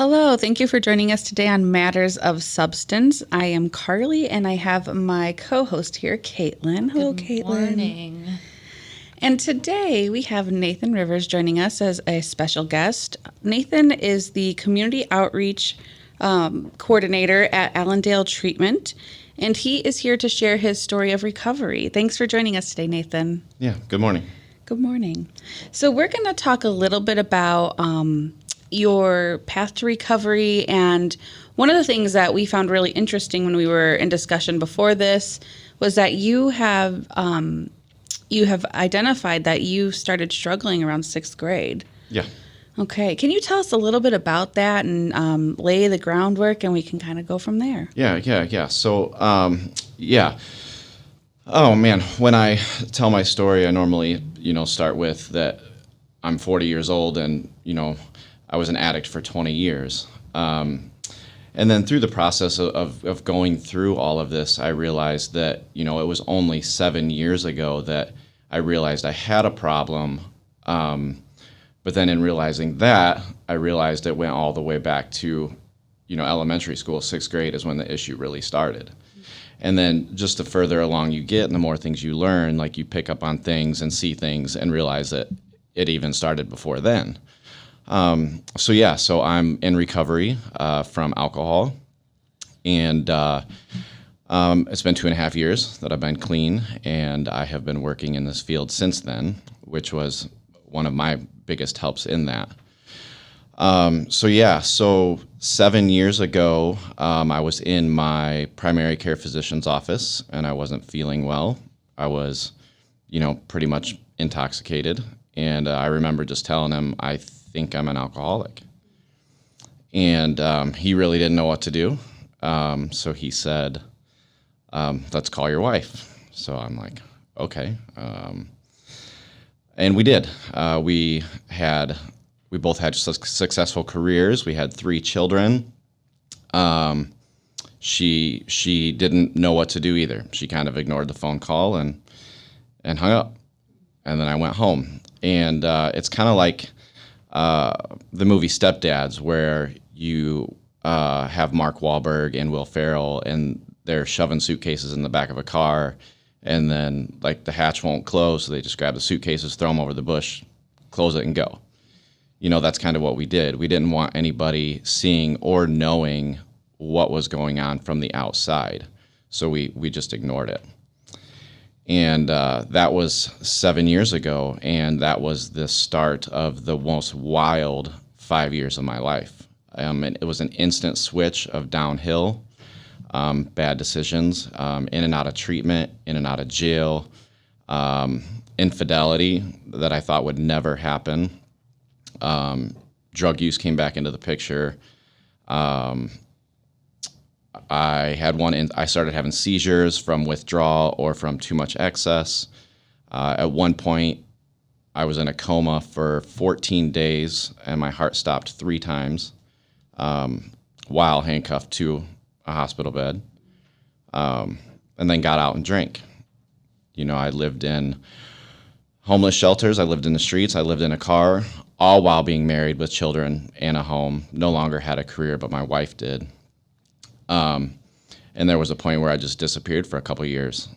Hello, thank you for joining us today on Matters of Substance. I am Carly and I have my co host here, Caitlin. Hello, Good Caitlin. morning. And today we have Nathan Rivers joining us as a special guest. Nathan is the Community Outreach Coordinator at Allendale Treatment, and he is here to share his story of recovery. Thanks for joining us today, Nathan. Yeah, good morning. Good morning. So we're going to talk a little bit about your path to recovery. And one of the things that we found really interesting when we were in discussion before this was that you have identified that you started struggling around sixth grade. Yeah. Okay. Can you tell us a little bit about that and lay the groundwork, and we can kind of go from there? Yeah. So, Oh, man. When I tell my story, I normally, start with that I'm 40 years old and, I was an addict for 20 years. And then through the process of going through all of this, I realized that, it was only 7 years ago that I realized I had a problem. But then in realizing that, I realized it went all the way back to, elementary school. Sixth grade is when the issue really started. And then just the further along you get and the more things you learn, like you pick up on things and see things and realize that it even started before then. So I'm in recovery from alcohol, and it's been 2.5 years that I've been clean, and I have been working in this field since then, which was one of my biggest helps in that. So 7 years ago, I was in my primary care physician's office, and I wasn't feeling well. I was, pretty much intoxicated, and I remember just telling him, I think I'm an alcoholic. And he really didn't know what to do. So he said, let's call your wife. So I'm like, okay. And we did. We both had successful careers. We had 3 children. She didn't know what to do either. She kind of ignored the phone call and hung up. And then I went home. And it's kind of like the movie Step Dads, where you have Mark Wahlberg and Will Ferrell, and they're shoving suitcases in the back of a car, and then like the hatch won't close, so they just grab the suitcases, throw them over the bush, close it, and go. That's kind of what we did. We didn't want anybody seeing or knowing what was going on from the outside, so we just ignored it. And that was 7 years ago, and that was the start of the most wild 5 years of my life. And it was an instant switch of downhill, bad decisions, in and out of treatment, in and out of jail, infidelity that I thought would never happen. Drug use came back into the picture. I started having seizures from withdrawal or from too much excess. At one point, I was in a coma for 14 days, and my heart stopped 3 times while handcuffed to a hospital bed, and then got out and drank. I lived in homeless shelters. I lived in the streets. I lived in a car, all while being married with children and a home. No longer had a career, but my wife did. And there was a point where I just disappeared for a couple of years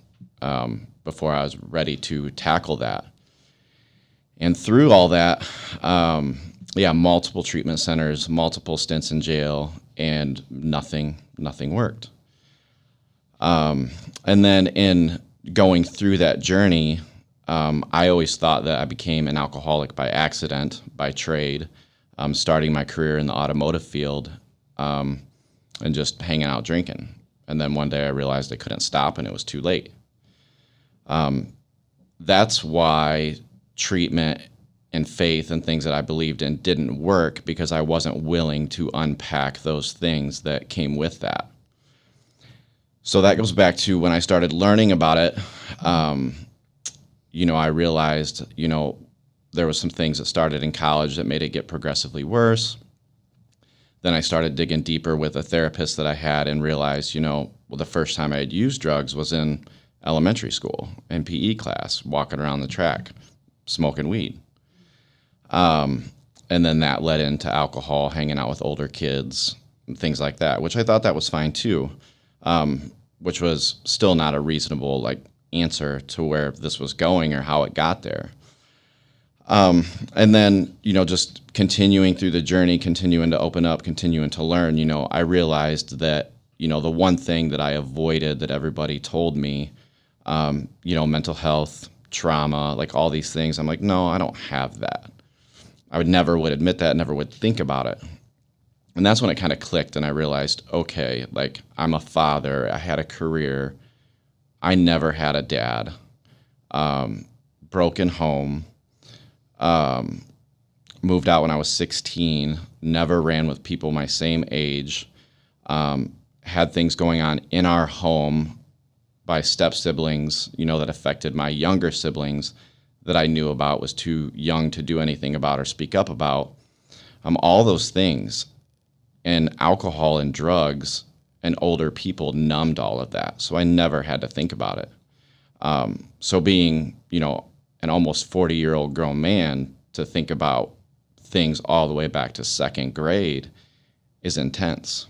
before I was ready to tackle that. And through all that, multiple treatment centers, multiple stints in jail, and nothing worked. And then in going through that journey, I always thought that I became an alcoholic by accident, by trade, starting my career in the automotive field, and just hanging out drinking. And then one day I realized I couldn't stop, and it was too late. That's why treatment and faith and things that I believed in didn't work, because I wasn't willing to unpack those things that came with that. So that goes back to when I started learning about it. I realized, there was some things that started in college that made it get progressively worse. Then I started digging deeper with a therapist that I had and realized, the first time I had used drugs was in elementary school, in PE class, walking around the track, smoking weed. And then that led into alcohol, hanging out with older kids, and things like that, which I thought that was fine too, which was still not a reasonable answer to where this was going or how it got there. And then, just continuing through the journey, continuing to open up, continuing to learn, I realized that, the one thing that I avoided that everybody told me, mental health, trauma, all these things, I'm like, no, I don't have that. I never would admit that, never would think about it. And that's when it kind of clicked and I realized, okay, I'm a father, I had a career, I never had a dad, broken home, moved out when I was 16, never ran with people my same age, had things going on in our home by step siblings, that affected my younger siblings that I knew about, was too young to do anything about or speak up about. All those things, and alcohol and drugs and older people numbed all of that. So I never had to think about it. So being, an almost 40-year-old grown man, to think about things all the way back to second grade is intense.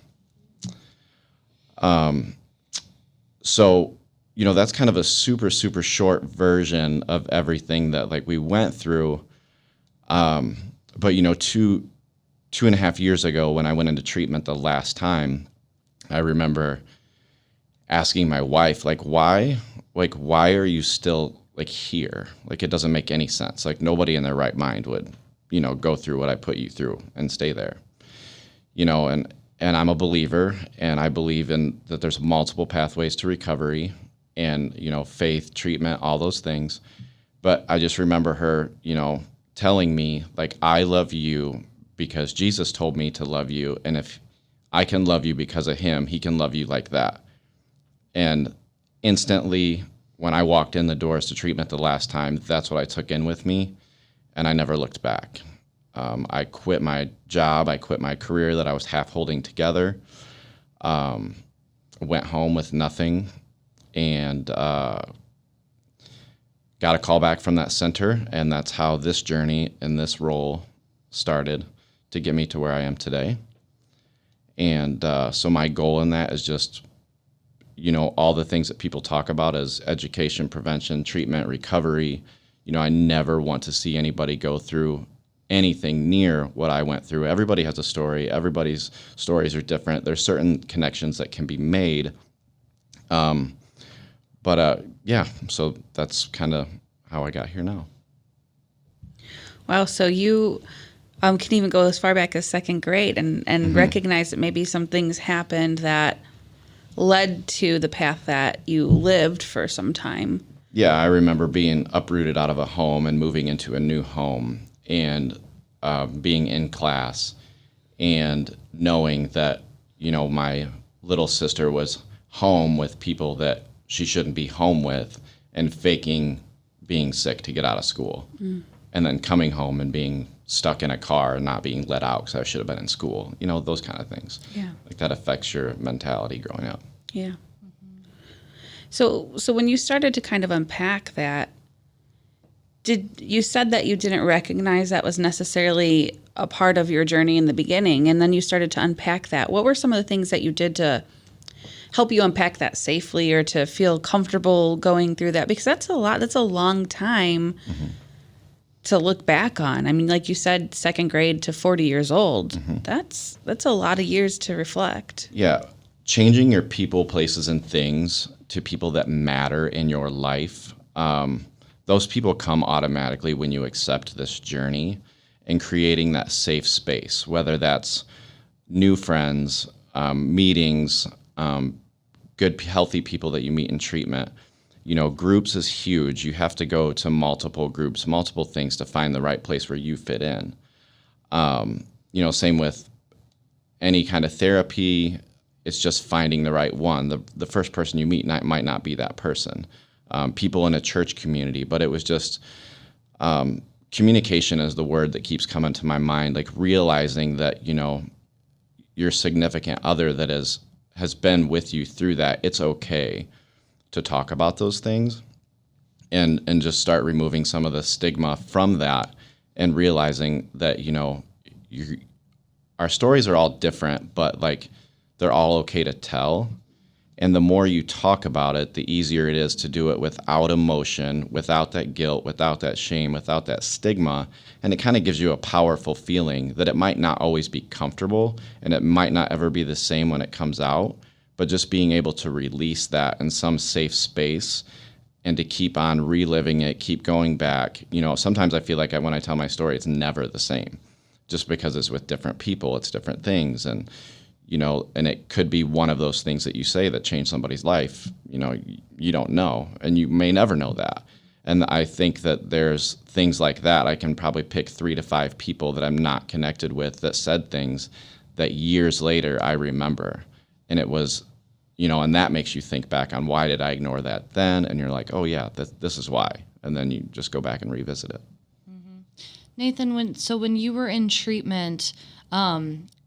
So, that's kind of a super, super short version of everything that we went through. But, 2.5 years ago when I went into treatment the last time, I remember asking my wife, why are you still here? It doesn't make any sense. Nobody in their right mind would, go through what I put you through and stay there, and I'm a believer, and I believe in that there's multiple pathways to recovery and, faith, treatment, all those things. But I just remember her, telling me, I love you because Jesus told me to love you. And if I can love you because of him, he can love you like that. And instantly, when I walked in the doors to treatment the last time, that's what I took in with me. And I never looked back. I quit my job. I quit my career that I was half holding together. Went home with nothing, and got a call back from that center. And that's how this journey and this role started to get me to where I am today. And so my goal in that is just, all the things that people talk about as education, prevention, treatment, recovery. I never want to see anybody go through anything near what I went through. Everybody has a story. Everybody's stories are different. There's certain connections that can be made. So that's kind of how I got here now. Wow. So you can even go as far back as second grade and recognize that maybe some things happened that led to the path that you lived for some time. Yeah, I remember being uprooted out of a home and moving into a new home, and being in class and knowing that, my little sister was home with people that she shouldn't be home with, and faking being sick to get out of school. And then coming home and being stuck in a car and not being let out because I should have been in school. Those kind of things. Yeah. That affects your mentality growing up. Yeah. So when you started to kind of unpack that, you said that you didn't recognize that was necessarily a part of your journey in the beginning, and then you started to unpack that. What were some of the things that you did to help you unpack that safely or to feel comfortable going through that? Because that's a lot. That's a long time to look back on. I mean, like you said, second grade to 40 years old. That's a lot of years to reflect. Yeah. Changing your people, places, and things to people that matter in your life. Those people come automatically when you accept this journey, and creating that safe space, whether that's new friends, meetings, good, healthy people that you meet in treatment. Groups is huge. You have to go to multiple groups, multiple things to find the right place where you fit in. Same with any kind of therapy. It's just finding the right one. The first person you meet might not be that person. People in a church community, but it was just communication is the word that keeps coming to my mind. Realizing that your significant other that has been with you through that. It's okay to talk about those things, and just start removing some of the stigma from that, and realizing that, you our stories are all different, but like they're all okay to tell. And the more you talk about it, the easier it is to do it without emotion, without that guilt, without that shame, without that stigma. And it kind of gives you a powerful feeling that it might not always be comfortable and it might not ever be the same when it comes out, but just being able to release that in some safe space and to keep on reliving it, keep going back. Sometimes I feel like when I tell my story, it's never the same just because it's with different people, it's different things. And it could be one of those things that you say that changed somebody's life. You don't know, and you may never know that. And I think that there's things like that. I can probably pick 3 to 5 people that I'm not connected with that said things that years later I remember. And it was, and that makes you think back on why did I ignore that then? And you're like, oh yeah, this is why. And then you just go back and revisit it. Nathan, when you were in treatment,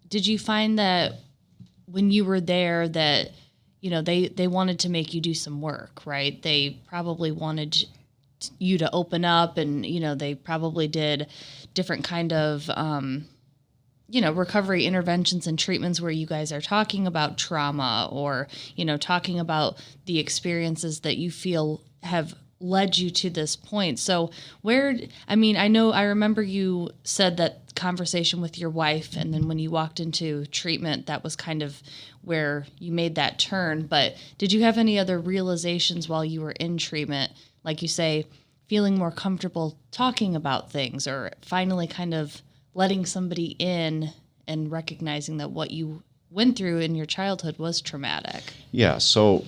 did you find that when you were there that, they wanted to make you do some work, right? They probably wanted you to open up and, they probably did different kind of, recovery interventions and treatments where you guys are talking about trauma or, talking about the experiences that you feel have led you to this point. So I remember you said that conversation with your wife, and then when you walked into treatment, that was kind of where you made that turn. But did you have any other realizations while you were in treatment? Like you say, feeling more comfortable talking about things or finally kind of letting somebody in and recognizing that what you went through in your childhood was traumatic? Yeah. So,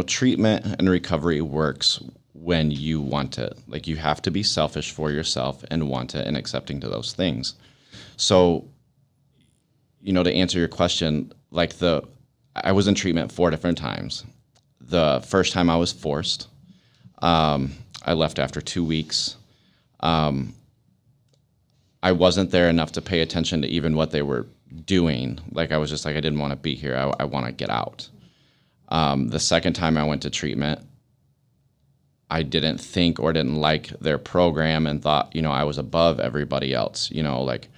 treatment and recovery works when you want it. Like you have to be selfish for yourself and want it and accepting to those things. So, to answer your question, I was in treatment 4 different times. The first time I was forced. I left after 2 weeks. I wasn't there enough to pay attention to even what they were doing. Like I was just like, I didn't want to be here. I want to get out. The second time I went to treatment, I didn't think or didn't like their program and thought, I was above everybody else. Like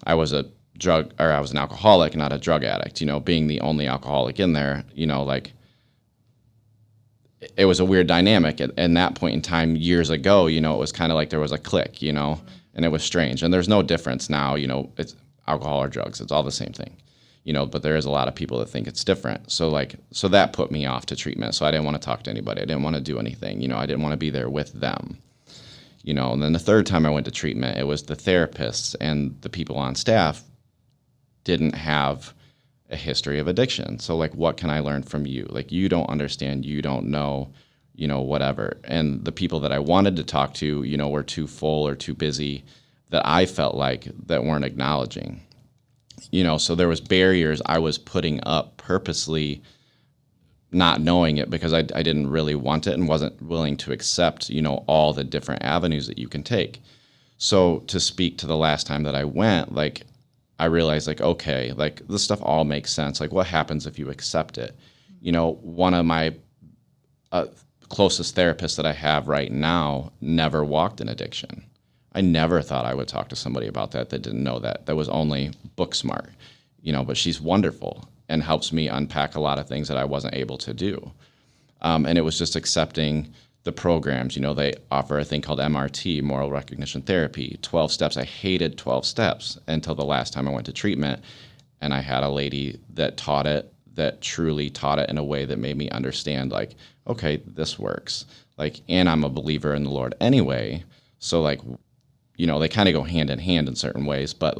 I was an alcoholic, not a drug addict, being the only alcoholic in there, like it was a weird dynamic at that point in time years ago. It was kind of like there was a click, and it was strange. And there's no difference now, it's alcohol or drugs. It's all the same thing. But there is a lot of people that think it's different. So that put me off to treatment. So I didn't want to talk to anybody. I didn't want to do anything. I didn't want to be there with them. And then the third time I went to treatment, it was the therapists and the people on staff didn't have a history of addiction. So what can I learn from you? You don't understand, you don't know, whatever. And the people that I wanted to talk to, were too full or too busy that I felt like that weren't acknowledging. So there was barriers I was putting up purposely, not knowing it because I didn't really want it and wasn't willing to accept, all the different avenues that you can take. So to speak to the last time that I went, I realized okay, this stuff all makes sense. What happens if you accept it? One of my closest therapists that I have right now never walked in addiction. I never thought I would talk to somebody about that didn't know that was only book smart, but she's wonderful and helps me unpack a lot of things that I wasn't able to do. And it was just accepting the programs. They offer a thing called MRT, moral recognition therapy, 12 steps. I hated 12 steps until the last time I went to treatment. And I had a lady that taught it, that truly taught it in a way that made me understand, okay, this works. And I'm a believer in the Lord anyway. So they kind of go hand in hand in certain ways, but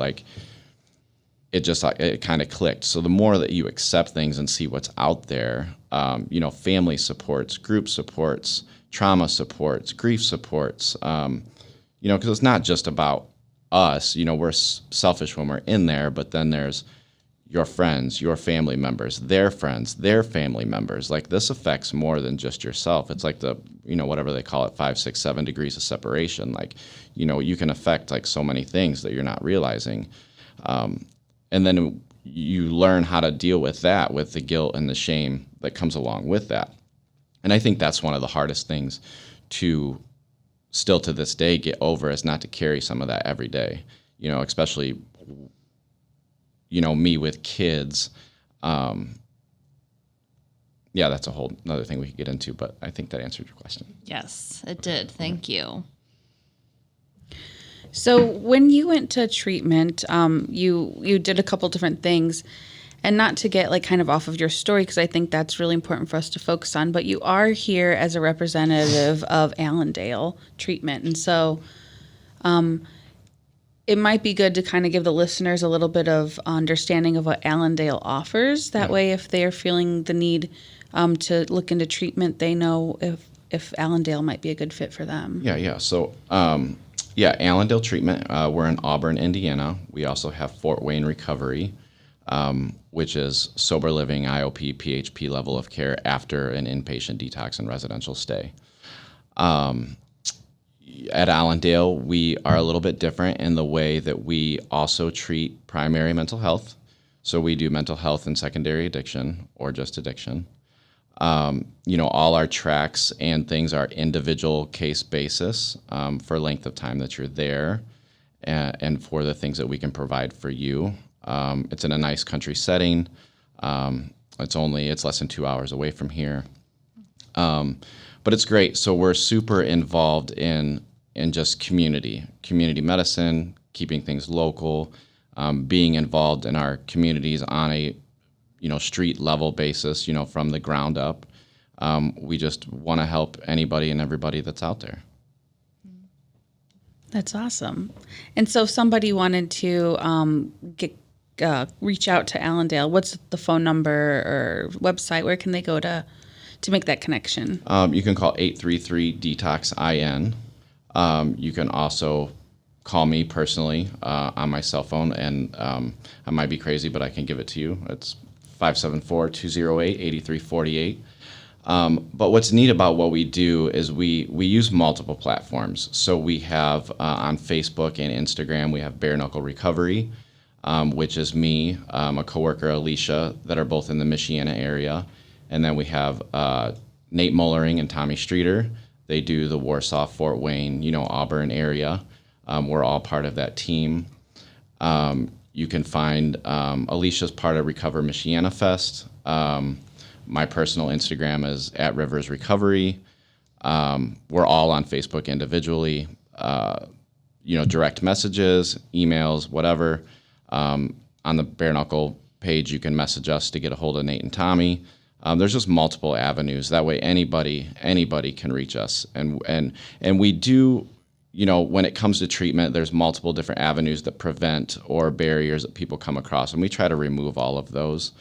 it kind of clicked. So the more that you accept things and see what's out there, family supports, group supports, trauma supports, grief supports, because it's not just about us. We're selfish when we're in there, but then there's your friends, your family members, their friends, their family members. This affects more than just yourself. It's the, whatever they call it, 5, 6, 7 degrees of separation. You can affect so many things that you're not realizing. And then you learn how to deal with that, with the guilt and the shame that comes along with that. And I think that's one of the hardest things to still to this day get over is not to carry some of that every day, especially, me with kids. Yeah, that's a whole another thing we could get into, but I think that answered your question. Yes, it did. Thank you. So when you went to treatment, you did a couple different things, and not to get like kind of off of your story, because I think that's really important for us to focus on, but you are here as a representative of Allendale Treatment. And so it might be good to kind of give the listeners a little bit of understanding of what Allendale offers. That way, if they are feeling the need to look into treatment, they know if Allendale might be a good fit for them. Yeah. So, Allendale Treatment, we're in Auburn, Indiana. We also have Fort Wayne Recovery, which is sober living, IOP, PHP level of care after an inpatient detox and residential stay. At Allendale, we are a little bit different in the way that we also treat primary mental health. So we do mental health and secondary addiction, or just addiction. All our tracks and things are individual case basis for length of time that you're there, and for the things that we can provide for you. It's in a nice country setting. It's less than 2 hours away from here. But it's great. So we're super involved in just community medicine, keeping things local, being involved in our communities on a street level basis, from the ground up. We just want to help anybody and everybody that's out there. That's awesome. And so if somebody wanted to reach out to Allendale, what's the phone number or website? Where can they go to make that connection? You can call 833-DETOX-IN. You can also call me personally on my cell phone, and I might be crazy, but I can give it to you. It's 574-208-8348. But what's neat about what we do is we use multiple platforms. So we have on Facebook and Instagram, we have Bare Knuckle Recovery, which is me, a coworker, Alicia, that are both in the Michiana area. And then we have Nate Mullering and Tommy Streeter. They do the Warsaw, Fort Wayne, Auburn area. We're all part of that team. You can find Alicia's part of Recover Michiana Fest. My personal Instagram is @Rivers Recovery. We're all on Facebook individually. Direct messages, emails, whatever. On the Bare Knuckle page, you can message us to get a hold of Nate and Tommy. There's just multiple avenues. That way, anybody can reach us. And we do, when it comes to treatment, there's multiple different avenues that prevent or barriers that people come across, and we try to remove all of those.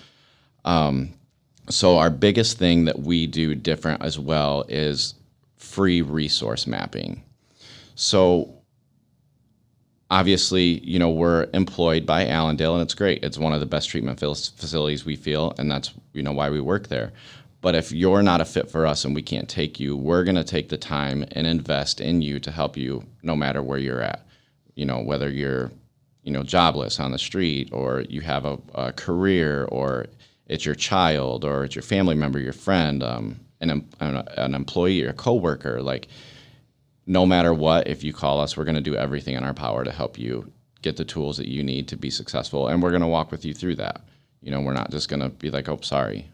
So our biggest thing that we do different as well is free resource mapping. So obviously, we're employed by Allendale, and it's great. It's one of the best treatment facilities we feel, and that's, why we work there. But if you're not a fit for us and we can't take you, we're going to take the time and invest in you to help you no matter where you're at. Whether you're, jobless on the street, or you have a career, or it's your child, or it's your family member, your friend, an employee or a coworker. Like, no matter what, if you call us, we're going to do everything in our power to help you get the tools that you need to be successful, and we're going to walk with you through that. We're not just going to be like, oh, sorry.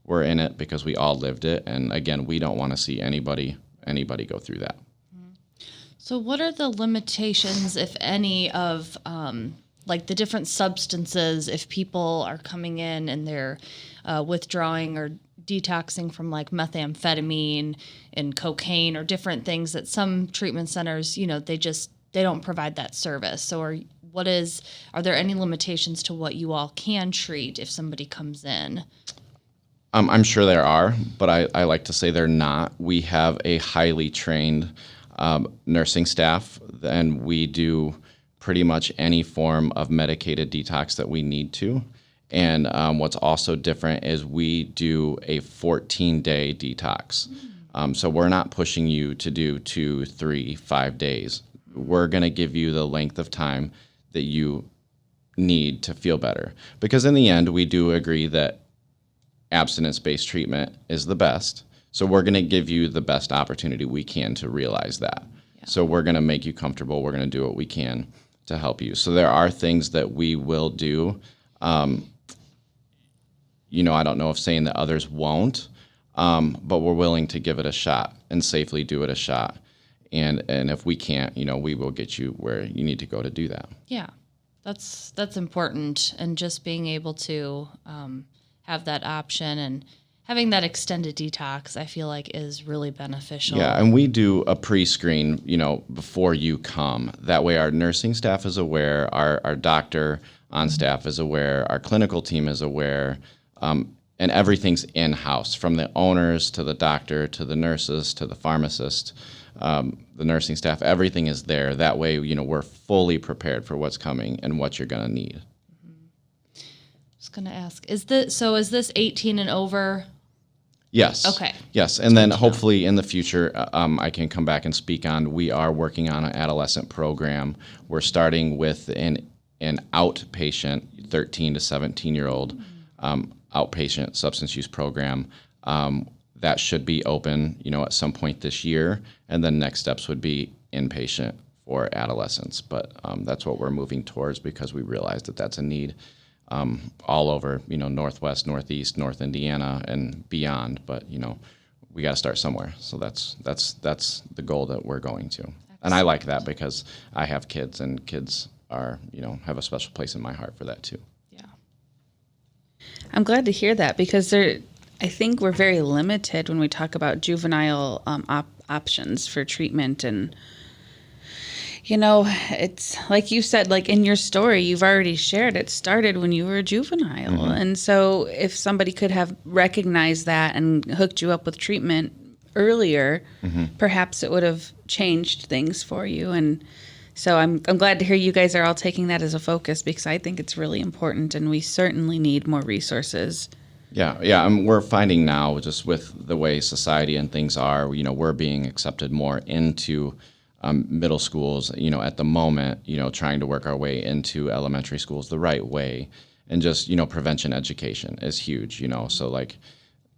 We're in it because we all lived it, and again, we don't want to see anybody go through that. So what are the limitations, if any, of the different substances if people are coming in and they're withdrawing or detoxing from like methamphetamine and cocaine or different things that some treatment centers, they don't provide that service? So are there any limitations to what you all can treat if somebody comes in? I'm sure there are, but I like to say they're not. We have a highly trained nursing staff, and we do pretty much any form of medicated detox that we need to. And what's also different is we do a 14-day detox. So we're not pushing you to do 2, 3, 5 days. We're going to give you the length of time that you need to feel better. Because in the end, we do agree that abstinence-based treatment is the best. So we're going to give you the best opportunity we can to realize that. So we're going to make you comfortable. We're going to do what we can to help you. So there are things that we will do. I don't know if saying that others won't, but we're willing to give it a shot and safely do it a shot. And if we can't, we will get you where you need to go to do that. Yeah, that's important. And just being able to have that option and having that extended detox, I feel like is really beneficial. Yeah, and we do a pre-screen, before you come. That way our nursing staff is aware, our doctor on staff is aware, our clinical team is aware, and everything's in-house, from the owners to the doctor to the nurses to the pharmacist, the nursing staff, everything is there. That way, we're fully prepared for what's coming and what you're going to need. I was going to ask, is this 18 and over? Yes. Okay. Yes, and then hopefully in the future, I can come back and speak on. We are working on an adolescent program. We're starting with an outpatient 13 to 17-year-old outpatient substance use program. That should be open, at some point this year, and then next steps would be inpatient for adolescents. But that's what we're moving towards because we realize that that's a need. All over, Northwest, Northeast, North Indiana, and beyond. But we got to start somewhere. So that's the goal that we're going to. Excellent. And I like that because I have kids, and kids are have a special place in my heart for that too. Yeah, I'm glad to hear that because I think we're very limited when we talk about juvenile options for treatment. And it's like you said, like in your story, you've already shared, it started when you were a juvenile. Mm-hmm. And so if somebody could have recognized that and hooked you up with treatment earlier, mm-hmm. perhaps it would have changed things for you. And so I'm glad to hear you guys are all taking that as a focus because I think it's really important and we certainly need more resources. Yeah. We're finding now just with the way society and things are, we're being accepted more into middle schools, at the moment, trying to work our way into elementary schools the right way. And just, prevention education is huge, so like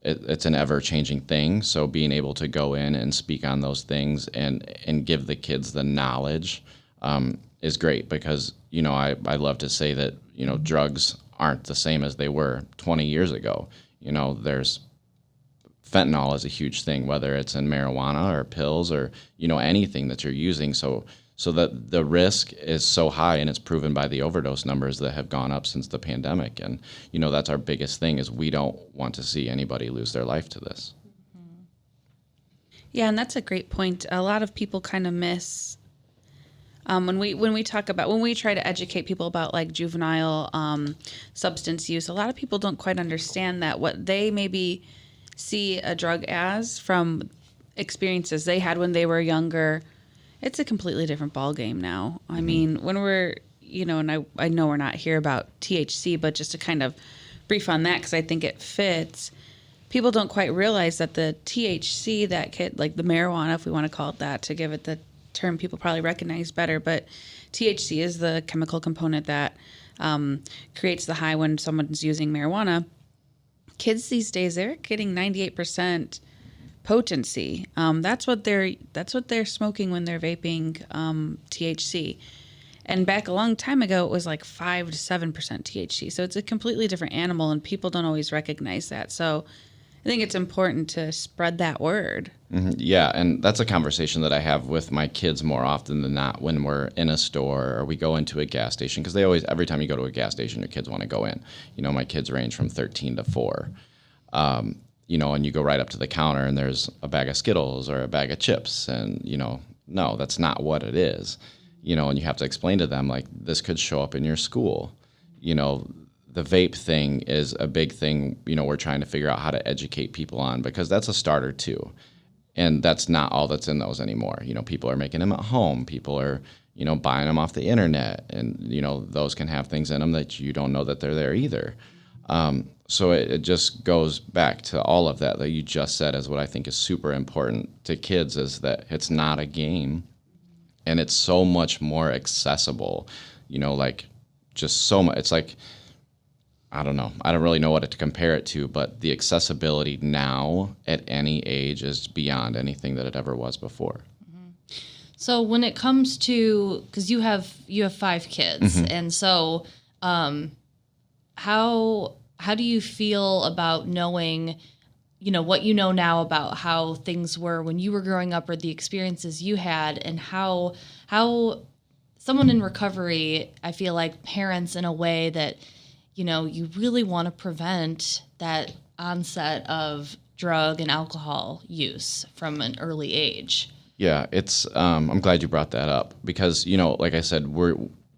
it's an ever changing thing. So being able to go in and speak on those things and give the kids the knowledge is great because, I love to say that, drugs aren't the same as they were 20 years ago. There's fentanyl is a huge thing, whether it's in marijuana or pills or, anything that you're using. So that the risk is so high, and it's proven by the overdose numbers that have gone up since the pandemic. And, that's our biggest thing is we don't want to see anybody lose their life to this. Mm-hmm. Yeah, and that's a great point. A lot of people kind of miss when we try to educate people about like juvenile substance use. A lot of people don't quite understand that what they maybe see a drug as from experiences they had when they were younger, it's a completely different ballgame now. I mean, when we're, and I know we're not here about THC, but just to kind of brief on that because I think it fits, people don't quite realize that the THC like the marijuana, if we want to call it that, to give it the term people probably recognize better, but THC is the chemical component that creates the high when someone's using marijuana. Kids these days, they're getting 98% potency. That's what they're smoking when they're vaping THC. And back a long time ago, it was like 5 to 7% THC. So it's a completely different animal, and people don't always recognize that. So I think it's important to spread that word. Mm-hmm. Yeah, and that's a conversation that I have with my kids more often than not when we're in a store or we go into a gas station, because every time you go to a gas station, your kids want to go in. My kids range from 13 to 4. And you go right up to the counter and there's a bag of Skittles or a bag of chips, and no, that's not what it is. And you have to explain to them, like, this could show up in your school. The vape thing is a big thing, we're trying to figure out how to educate people on, because that's a starter too. And that's not all that's in those anymore. People are making them at home. People are, buying them off the internet, and, those can have things in them that you don't know that they're there either. So it just goes back to all of that you just said, is what I think is super important to kids, is that it's not a game, and it's so much more accessible, like just so much. It's like I don't know. I don't really know what to compare it to, but the accessibility now at any age is beyond anything that it ever was before. So when it comes to, because you have 5 kids, and so how do you feel about knowing, what you know now about how things were when you were growing up, or the experiences you had, and how someone in recovery, I feel like parents in a way that, you really want to prevent that onset of drug and alcohol use from an early age. Yeah, it's. I'm glad you brought that up because like I said,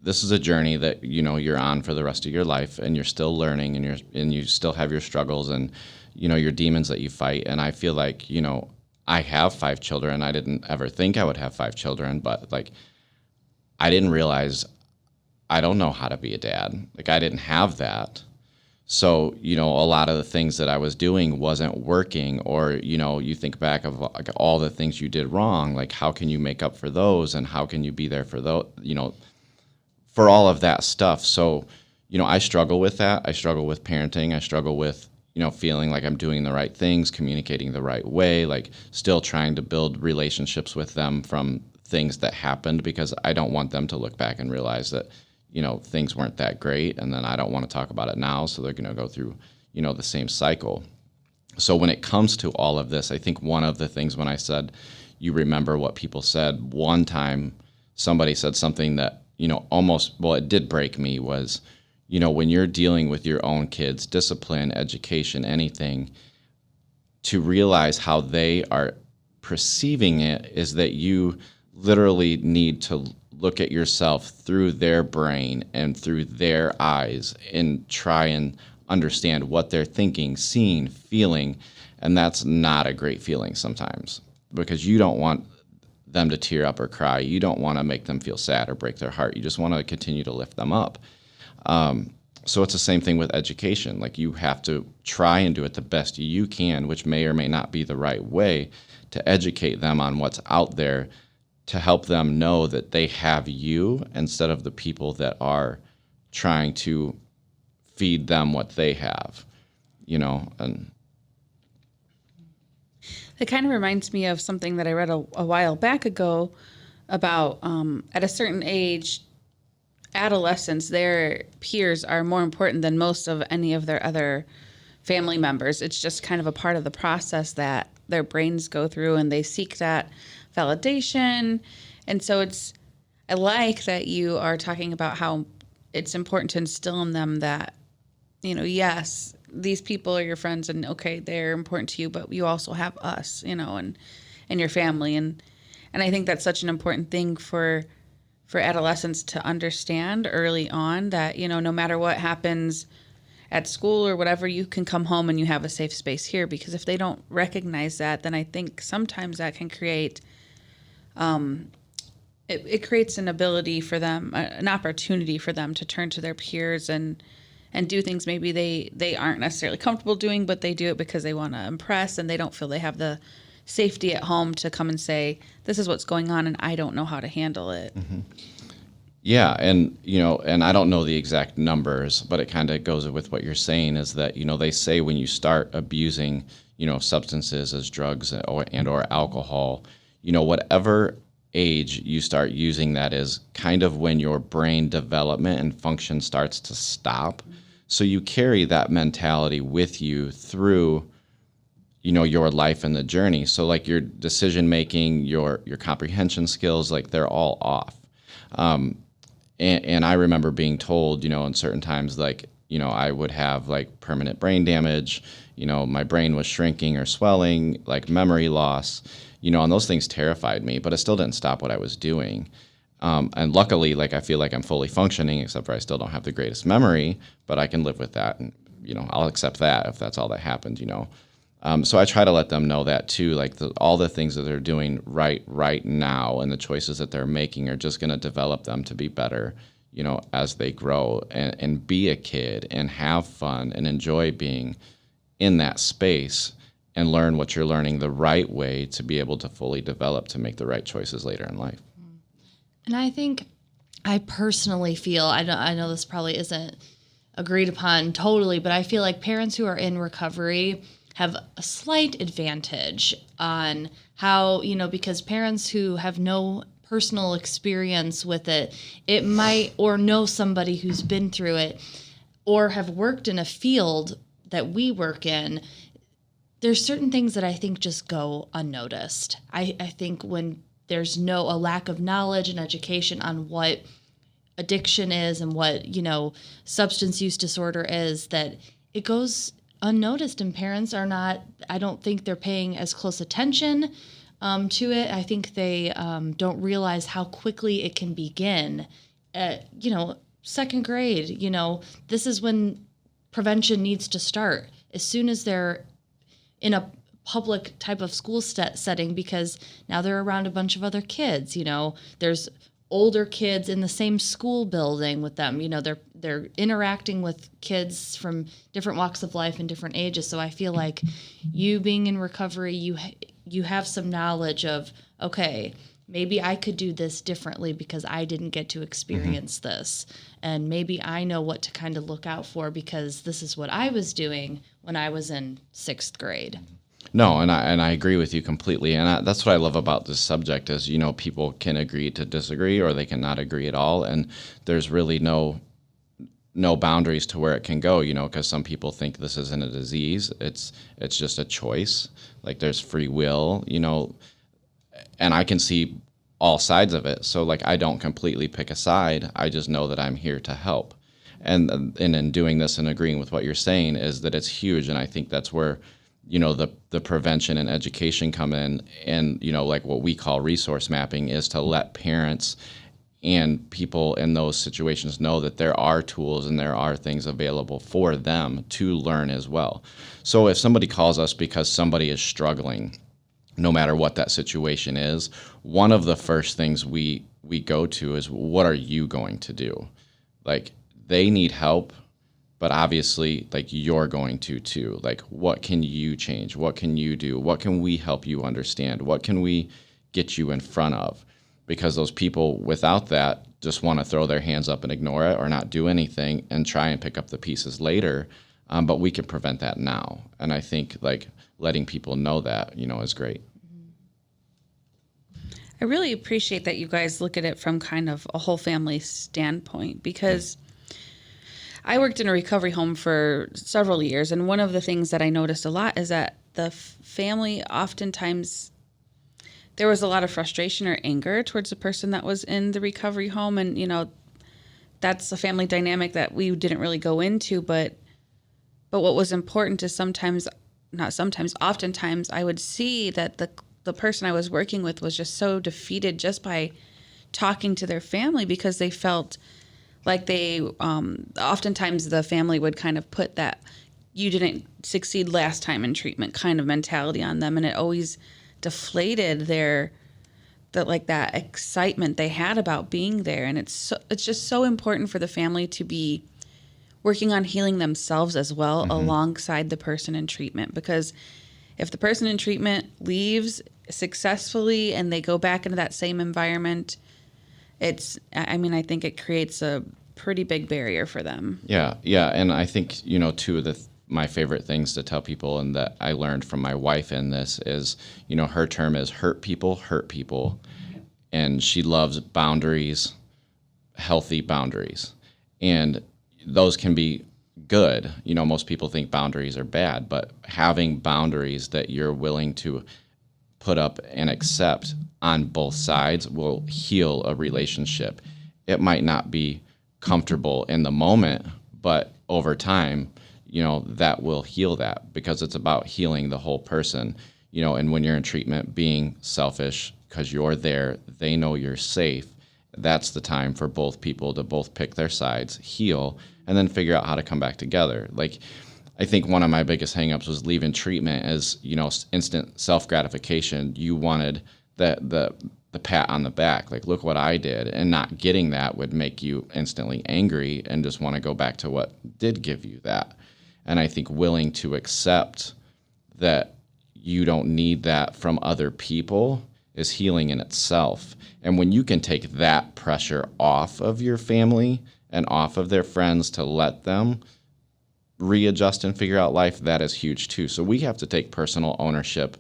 this is a journey that you're on for the rest of your life, and you're still learning, and you still have your struggles and your demons that you fight. And I feel like I have 5 children. I didn't ever think I would have 5 children, but like I didn't realize I don't know how to be a dad. Like I didn't have that. So, a lot of the things that I was doing wasn't working, or, you think back of like all the things you did wrong, like how can you make up for those, and how can you be there for those, for all of that stuff. So, I struggle with that. I struggle with parenting. I struggle with, feeling like I'm doing the right things, communicating the right way, like still trying to build relationships with them from things that happened, because I don't want them to look back and realize that things weren't that great, and then I don't want to talk about it now, so they're going to go through, the same cycle. So when it comes to all of this, I think one of the things when I said, you remember what people said, one time somebody said something that, it did break me, was, when you're dealing with your own kids, discipline, education, anything, to realize how they are perceiving it is that you literally need to look at yourself through their brain and through their eyes and try and understand what they're thinking, seeing, feeling. And that's not a great feeling sometimes, because you don't want them to tear up or cry. You don't want to make them feel sad or break their heart. You just want to continue to lift them up. So it's the same thing with education. Like you have to try and do it the best you can, which may or may not be the right way, to educate them on what's out there, to help them know that they have you instead of the people that are trying to feed them what they have, and It kind of reminds me of something that I read a while back ago about at a certain age, adolescents, their peers are more important than most of any of their other family members. It's just kind of a part of the process that their brains go through, and they seek that validation. And so I like that you are talking about how it's important to instill in them that, yes, these people are your friends, and okay, they're important to you, but you also have us, and your family. And I think that's such an important thing for adolescents to understand early on, that, no matter what happens at school or whatever, you can come home and you have a safe space here. Because if they don't recognize that, then I think sometimes that can create, it creates an ability for them, an opportunity for them to turn to their peers and do things maybe they aren't necessarily comfortable doing, but they do it because they want to impress, and they don't feel they have the safety at home to come and say, this is what's going on and I don't know how to handle it. Mm-hmm. Yeah. And, and I don't know the exact numbers, but it kind of goes with what you're saying, is that, they say when you start abusing, substances as drugs or alcohol, whatever age you start using that is kind of when your brain development and function starts to stop. So you carry that mentality with you through your life and the journey. So like your decision making, your comprehension skills, like they're all off. And I remember being told, in certain times, like, I would have like permanent brain damage, my brain was shrinking or swelling, like memory loss, and those things terrified me, but it still didn't stop what I was doing. And luckily, like, I feel like I'm fully functioning, except for I still don't have the greatest memory, but I can live with that. And, I'll accept that if that's all that happened, So I try to let them know that too, like all the things that they're doing right now and the choices that they're making are just going to develop them to be better, as they grow and be a kid and have fun and enjoy being in that space and learn what you're learning the right way to be able to fully develop to make the right choices later in life. And I think I personally feel, I know this probably isn't agreed upon totally, but I feel like parents who are in recovery have a slight advantage on how, because parents who have no personal experience with it, it might, or know somebody who's been through it, or have worked in a field that we work in, there's certain things that I think just go unnoticed. I think when there's a lack of knowledge and education on what addiction is and what, substance use disorder is, that it goes unnoticed, and parents are not, I don't think they're paying as close attention to it. I think they don't realize how quickly it can begin at, second grade. This is when prevention needs to start, as soon as they're in a public type of school setting, because now they're around a bunch of other kids. There's older kids in the same school building with them. They're interacting with kids from different walks of life and different ages. So I feel like you being in recovery, you have some knowledge of, okay, maybe I could do this differently because I didn't get to experience this. And maybe I know what to kind of look out for because this is what I was doing when I was in 6th grade. No, and I agree with you completely, and that's what I love about this subject is, people can agree to disagree or they can not agree at all, and there's really no boundaries to where it can go, because some people think this isn't a disease, it's just a choice, like there's free will, and I can see all sides of it, so like I don't completely pick a side, I just know that I'm here to help, and in doing this and agreeing with what you're saying is that it's huge, and I think that's where the prevention and education come in, and like what we call resource mapping is to let parents and people in those situations know that there are tools and there are things available for them to learn as well. So if somebody calls us because somebody is struggling, no matter what that situation is, one of the first things we go to is, what are you going to do? Like, they need help, but obviously, like, you're going to too. Like, what can you change? What can you do? What can we help you understand? What can we get you in front of? Because those people without that just want to throw their hands up and ignore it or not do anything and try and pick up the pieces later. But we can prevent that now. And I think, like, letting people know that, is great. I really appreciate that you guys look at it from kind of a whole family standpoint, because I worked in a recovery home for several years, and one of the things that I noticed a lot is that the family, oftentimes there was a lot of frustration or anger towards the person that was in the recovery home, and that's a family dynamic that we didn't really go into, but what was important is oftentimes I would see that the person I was working with was just so defeated just by talking to their family, because they felt like they, oftentimes the family would kind of put that you didn't succeed last time in treatment kind of mentality on them. And it always deflated that excitement they had about being there. And it's just so important for the family to be working on healing themselves as well, alongside the person in treatment. Because if the person in treatment leaves successfully and they go back into that same environment, I think it creates a pretty big barrier for them. Yeah. And I think, two of my favorite things to tell people, and that I learned from my wife in this, is, her term is hurt people. And she loves boundaries, healthy boundaries. And those can be good. Most people think boundaries are bad, but having boundaries that you're willing to put up and accept on both sides will heal a relationship. It might not be comfortable in the moment, but over time, that will heal that, because it's about healing the whole person, and when you're in treatment, being selfish because you're there, they know you're safe. That's the time for both people to both pick their sides, heal, and then figure out how to come back together. Like, I think one of my biggest hangups was leaving treatment as, instant self-gratification. You wanted the pat on the back, like, look what I did, and not getting that would make you instantly angry and just want to go back to what did give you that. And I think willing to accept that you don't need that from other people is healing in itself. And when you can take that pressure off of your family and off of their friends to let them readjust and figure out life, that is huge too. So we have to take personal ownership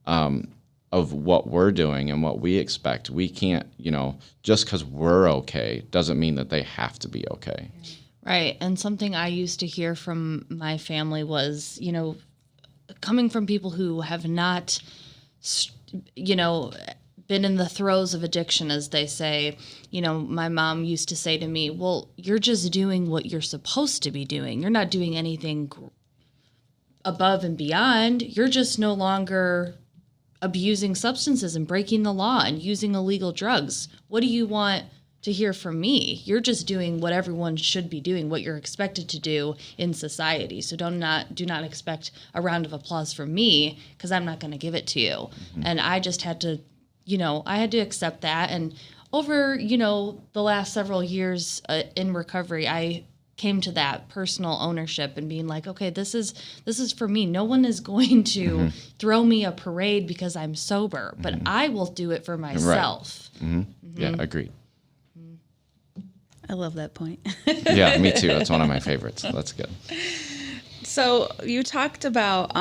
of what we're doing and what we expect. We can't, just because we're okay doesn't mean that they have to be okay. Right. And something I used to hear from my family was, coming from people who have not, been in the throes of addiction, as they say. My mom used to say to me, well, you're just doing what you're supposed to be doing. You're not doing anything above and beyond. You're just no longer abusing substances and breaking the law and using illegal drugs. What do you want to hear from me? You're just doing what everyone should be doing, what you're expected to do in society. So do not expect a round of applause from me, because I'm not going to give it to you. Mm-hmm. And I just had to, I had to accept that. And over, the last several years in recovery, I came to that personal ownership and being like, okay, this is for me. No one is going to throw me a parade because I'm sober, but I will do it for myself. Right. Mm-hmm. Yeah, agreed. I love that point. Yeah, me too. That's one of my favorites. That's good. So you talked about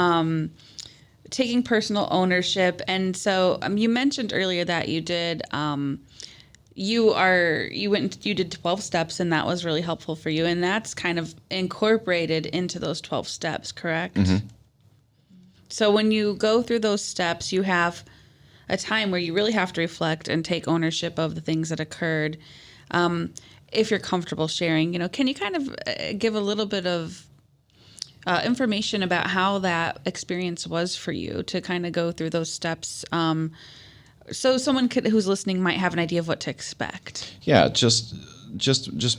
taking personal ownership, and so you mentioned earlier that you did. You did 12 steps, and that was really helpful for you, and that's kind of incorporated into those 12 steps, correct? Mm-hmm. So when you go through those steps, you have a time where you really have to reflect and take ownership of the things that occurred. If you're comfortable sharing, can you kind of give a little bit of information about how that experience was for you to kind of go through those steps, so someone who's listening might have an idea of what to expect? Yeah, just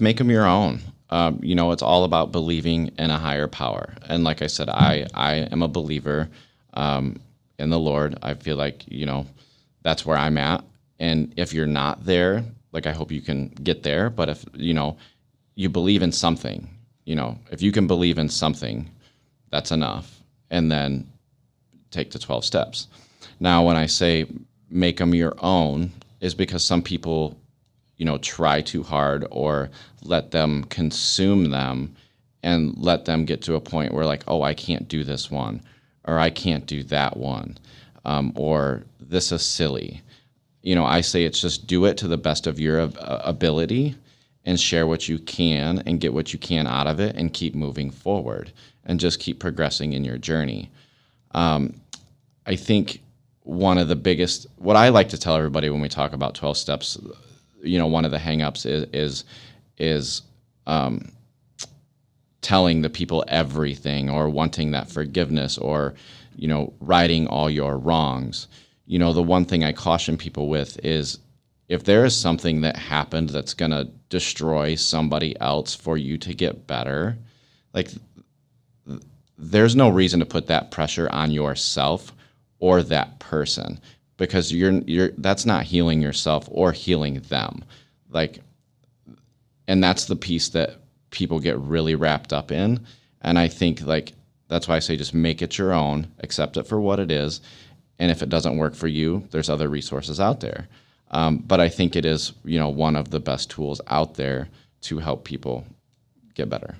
make them your own. It's all about believing in a higher power. And like I said, I am a believer in the Lord. I feel like, that's where I'm at. And if you're not there, I hope you can get there. But if, you believe in something, if you can believe in something, that's enough. And then take the 12 steps. Now, when I say make them your own, is because some people, try too hard or let them consume them and let them get to a point where I can't do this one, or I can't do that one, or this is silly. I say it's just do it to the best of your ability and share what you can and get what you can out of it and keep moving forward and just keep progressing in your journey. I think one of the biggest, what I like to tell everybody when we talk about 12 steps, one of the hangups is telling the people everything or wanting that forgiveness or, righting all your wrongs. The one thing I caution people with is if there is something that happened that's going to destroy somebody else for you to get better, there's no reason to put that pressure on yourself or that person, because you're that's not healing yourself or healing them. And that's the piece that people get really wrapped up in. And I think that's why I say just make it your own, accept it for what it is. And if it doesn't work for you, there's other resources out there. But I think it is, one of the best tools out there to help people get better.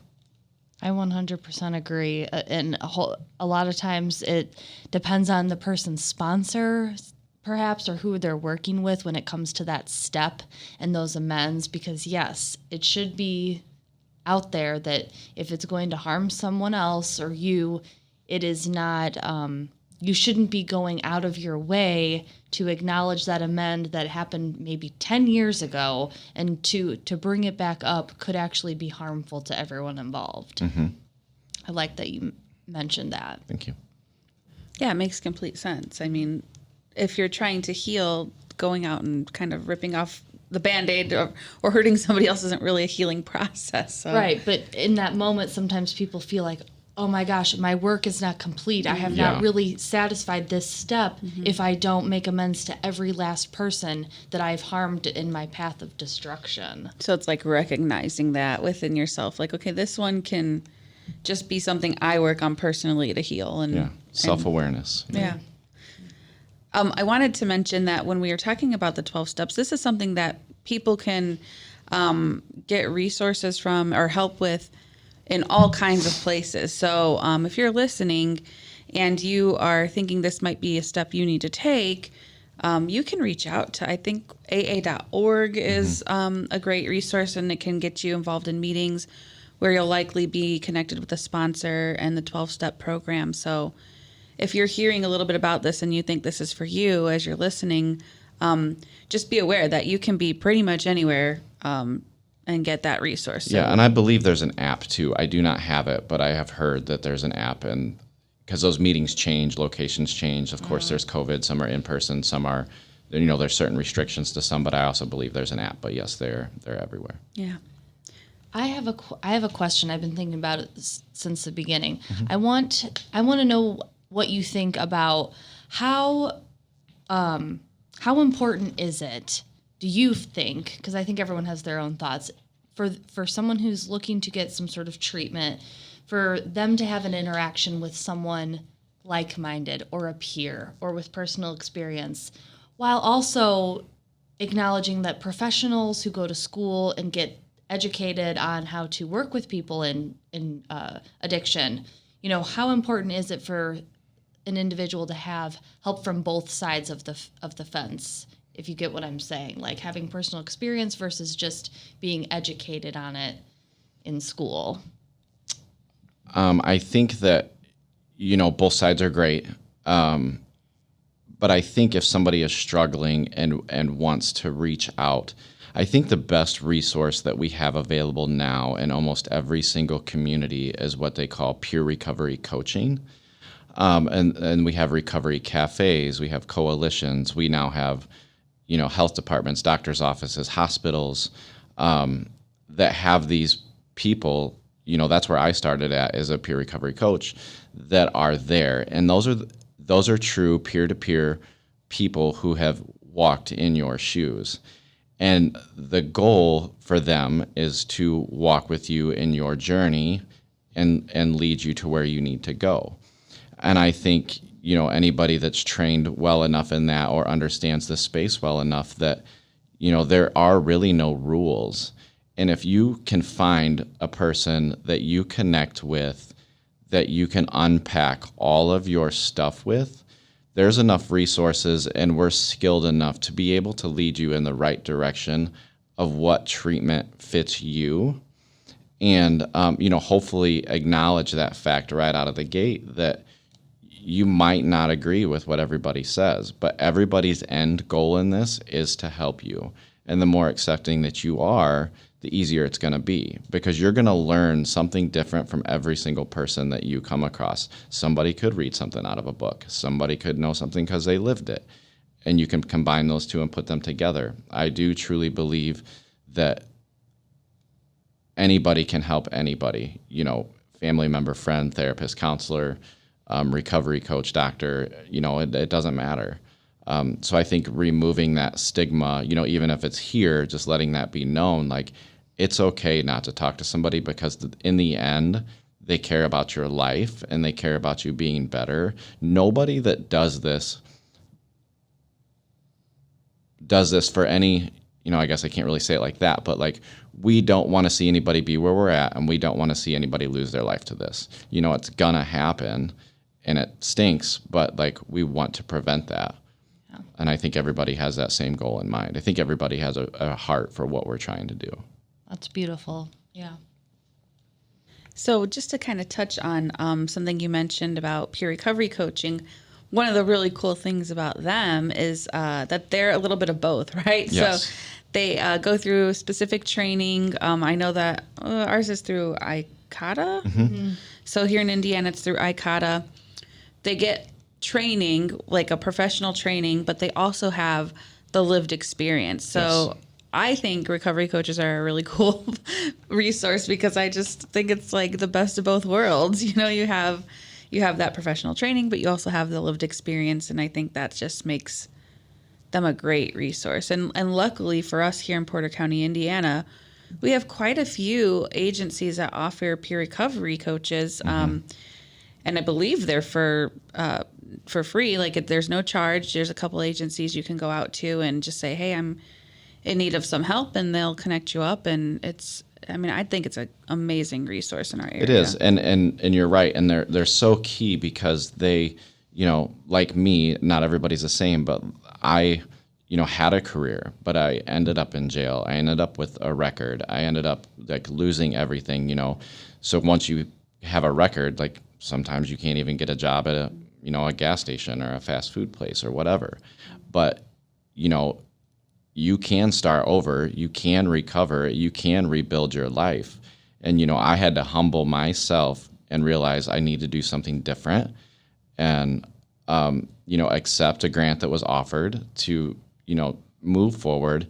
I 100% agree. And a lot of times it depends on the person's sponsor, perhaps, or who they're working with when it comes to that step and those amends. Because, yes, it should be out there that if it's going to harm someone else or you, it is not... you shouldn't be going out of your way to acknowledge that amend that happened maybe 10 years ago, and to bring it back up could actually be harmful to everyone involved. Mm-hmm. I like that you mentioned that. Thank you. Yeah, it makes complete sense. I mean, if you're trying to heal, going out and kind of ripping off the Band-Aid or hurting somebody else isn't really a healing process. So. Right, but in that moment, sometimes people feel like, oh my gosh, my work is not complete. I have not really satisfied this step if I don't make amends to every last person that I've harmed in my path of destruction. So it's recognizing that within yourself, okay, this one can just be something I work on personally to heal. And self-awareness. Yeah. I wanted to mention that when we are talking about the 12 steps, this is something that people can get resources from or help with in all kinds of places. So if you're listening and you are thinking this might be a step you need to take, you can reach out to, I think, aa.org is a great resource, and it can get you involved in meetings where you'll likely be connected with a sponsor and the 12-step program. So if you're hearing a little bit about this and you think this is for you as you're listening, just be aware that you can be pretty much anywhere and get that resource. So, Yeah, and I believe there's an app too. I do not have it, but I have heard that there's an app, and because those meetings change, locations change. Of course, there's COVID. Some are in person, some are, there's certain restrictions to some. But I also believe there's an app. But yes, they're everywhere. yeah. I have a question. I've been thinking about it since the beginning. I want to know what you think about how important is it, do you think, because I think everyone has their own thoughts, for someone who's looking to get some sort of treatment, for them to have an interaction with someone like-minded or a peer or with personal experience, while also acknowledging that professionals who go to school and get educated on how to work with people in addiction, how important is it for an individual to have help from both sides of the fence, if you get what I'm saying, like having personal experience versus just being educated on it in school? I think that, both sides are great. But I think if somebody is struggling and wants to reach out, I think the best resource that we have available now in almost every single community is what they call peer recovery coaching. And we have recovery cafes, we have coalitions, we now have, health departments, doctors' offices, hospitals that have these people. That's where I started at as a peer recovery coach, that are there. And those are true peer-to-peer people who have walked in your shoes. And the goal for them is to walk with you in your journey and lead you to where you need to go. And I think, anybody that's trained well enough in that or understands the space well enough that, there are really no rules. And if you can find a person that you connect with, that you can unpack all of your stuff with, there's enough resources, and we're skilled enough to be able to lead you in the right direction of what treatment fits you. And, hopefully acknowledge that fact right out of the gate that you might not agree with what everybody says, but everybody's end goal in this is to help you. And the more accepting that you are, the easier it's going to be, because you're going to learn something different from every single person that you come across. Somebody could read something out of a book. Somebody could know something because they lived it. And you can combine those two and put them together. I do truly believe that anybody can help anybody, family member, friend, therapist, counselor, recovery coach, doctor, it doesn't matter. So I think removing that stigma, even if it's here, just letting that be known, like, it's okay not to talk to somebody, because in the end, they care about your life and they care about you being better. Nobody that does this for any, I guess I can't really say it like that, but like, we don't want to see anybody be where we're at, and we don't want to see anybody lose their life to this. It's gonna happen and it stinks, but like, we want to prevent that. Yeah. And I think everybody has that same goal in mind. I think everybody has a heart for what we're trying to do. That's beautiful. Yeah. So just to kind of touch on something you mentioned about peer recovery coaching, one of the really cool things about them is that they're a little bit of both, right? Yes. So they go through specific training. I know that ours is through ICATA. Mm-hmm. So here in Indiana, it's through ICATA. They get training, like a professional training, but they also have the lived experience. So yes. I think recovery coaches are a really cool resource, because I just think it's like the best of both worlds. You have that professional training, but you also have the lived experience, and I think that just makes them a great resource. And luckily for us here in Porter County, Indiana, we have quite a few agencies that offer peer recovery coaches, and I believe they're for for free. Like there's no charge. There's a couple agencies you can go out to and just say, hey, I'm in need of some help, and they'll connect you up. And I think it's an amazing resource in our area. It is, and you're right, and they're so key because they, like me, not everybody's the same, but I, had a career, but I ended up in jail. I ended up with a record. I ended up like losing everything, So once you have a record, like sometimes you can't even get a job at a gas station or a fast food place or whatever. But, you can start over, you can recover, you can rebuild your life. And, I had to humble myself and realize I need to do something different and, accept a grant that was offered to, move forward.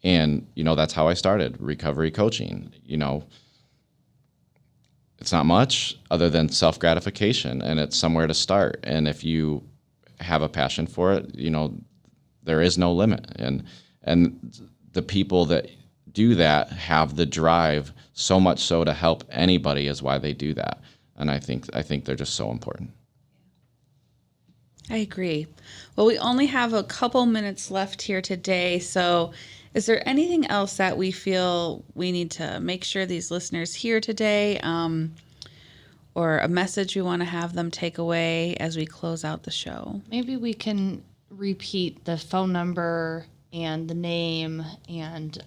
And, that's how I started recovery coaching. It's not much other than self-gratification, and it's somewhere to start. And if you have a passion for it, there is no limit. And the people that do that have the drive so much so to help anybody is why they do that. And I think they're just so important. I agree. Well, we only have a couple minutes left here today. So is there anything else that we feel we need to make sure these listeners hear today, or a message we want to have them take away as we close out the show? Maybe we can repeat the phone number and the name and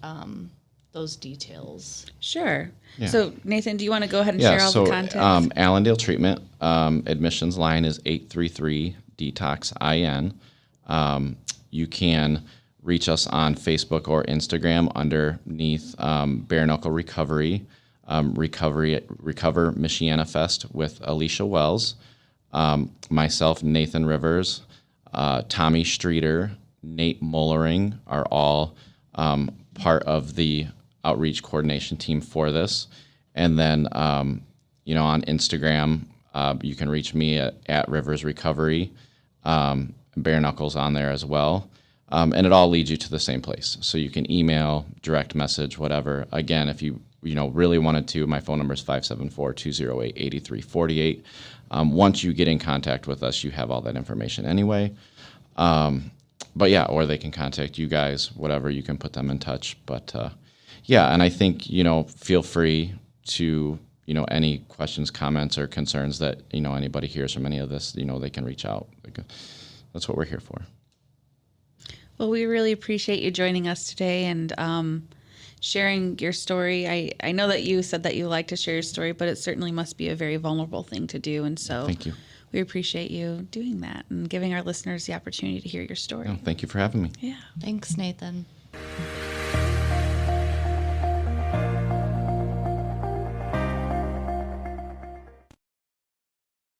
those details. Sure. Yeah. So, Nathan, do you want to go ahead and share all the context? Allendale Treatment admissions line is 833-DETOX-IN. You can reach us on Facebook or Instagram underneath Bare Knuckle Recover Michiana Fest with Alicia Wells, myself, Nathan Rivers, Tommy Streeter, Nate Mullering are all part of the outreach coordination team for this. And then, on Instagram, you can reach me at Rivers Recovery, Bare Knuckles on there as well. And it all leads you to the same place. So you can email, direct message, whatever. Again, if you really wanted to, my phone number is 574-208-8348. Once you get in contact with us, you have all that information anyway. But yeah, or they can contact you guys, whatever, you can put them in touch. But yeah, and I think, feel free to, any questions, comments, or concerns that, anybody hears from any of this, they can reach out. That's what we're here for. Well, we really appreciate you joining us today and sharing your story. I know that you said that you like to share your story, but it certainly must be a very vulnerable thing to do. And so Thank you. We appreciate you doing that and giving our listeners the opportunity to hear your story. No, thank you for having me. Yeah. Thanks, Nathan.